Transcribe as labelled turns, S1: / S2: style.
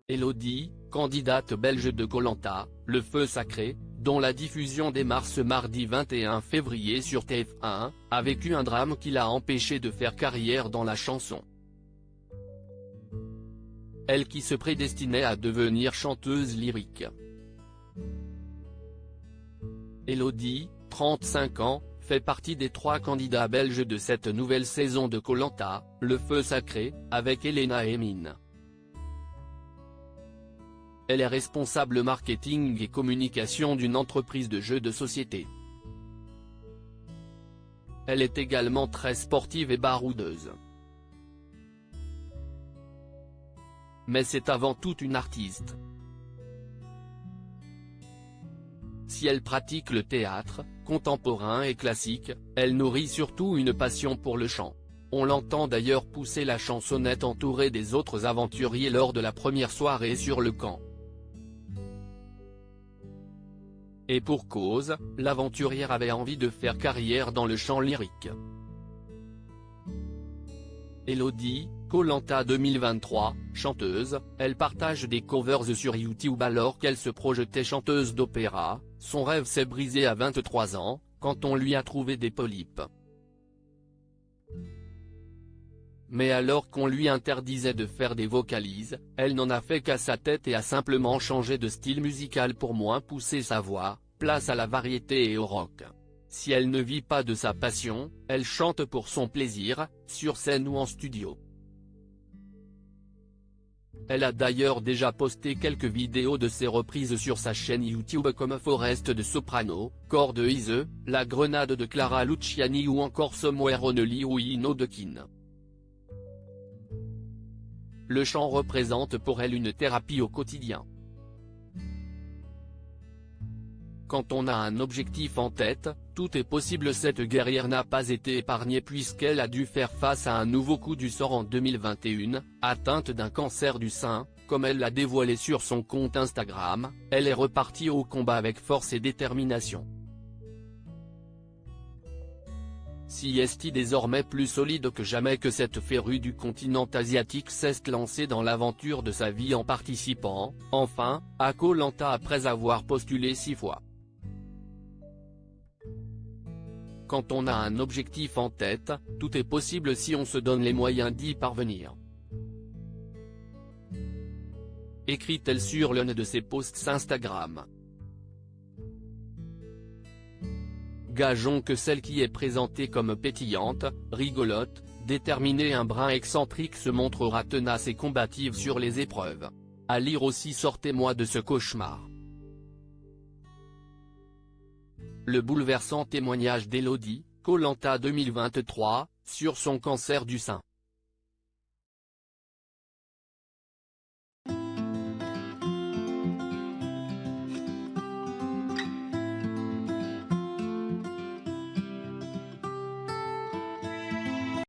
S1: Elodie, candidate belge de Koh Lanta, Le Feu Sacré, dont la diffusion démarre ce mardi 21 février sur TF1, a vécu un drame qui l'a empêché de faire carrière dans la chanson. Elle qui se prédestinait à devenir chanteuse lyrique. Elodie, 35 ans, fait partie des 3 candidats belges de cette nouvelle saison de Koh Lanta, Le Feu Sacré, avec Elena Emine. Elle est responsable marketing et communication d'une entreprise de jeux de société. Elle est également très sportive et baroudeuse. Mais c'est avant tout une artiste. Si elle pratique le théâtre, contemporain et classique, elle nourrit surtout une passion pour le chant. On l'entend d'ailleurs pousser la chansonnette entourée des autres aventuriers lors de la première soirée sur le camp. Et pour cause, l'aventurière avait envie de faire carrière dans le chant lyrique. Elodie, Koh Lanta 2023, chanteuse, elle partage des covers sur YouTube alors qu'elle se projetait chanteuse d'opéra. Son rêve s'est brisé à 23 ans, quand on lui a trouvé des polypes. Mais alors qu'on lui interdisait de faire des vocalises, elle n'en a fait qu'à sa tête et a simplement changé de style musical pour moins pousser sa voix, place à la variété et au rock. Si elle ne vit pas de sa passion, elle chante pour son plaisir, sur scène ou en studio. Elle a d'ailleurs déjà posté quelques vidéos de ses reprises sur sa chaîne YouTube comme Forest de Soprano, Cor de Ise, La Grenade de Clara Luciani ou encore Somewhere Only We Know de Kin. Le chant représente pour elle une thérapie au quotidien. Quand on a un objectif en tête, tout est possible. Cette guerrière n'a pas été épargnée puisqu'elle a dû faire face à un nouveau coup du sort en 2021, atteinte d'un cancer du sein, comme elle l'a dévoilé sur son compte Instagram, elle est repartie au combat avec force et détermination. Si est désormais plus solide que jamais que cette férue du continent asiatique s'est lancée dans l'aventure de sa vie en participant, enfin, à Koh Lanta après avoir postulé 6 fois. Quand on a un objectif en tête, tout est possible si on se donne les moyens d'y parvenir. Écrit-elle sur l'un de ses posts Instagram. Gageons que celle qui est présentée comme pétillante, rigolote, déterminée un brin excentrique se montrera tenace et combative sur les épreuves. À lire aussi Sortez-moi de ce cauchemar. Le bouleversant témoignage d'Elodie, Koh Lanta 2023, sur son cancer du sein.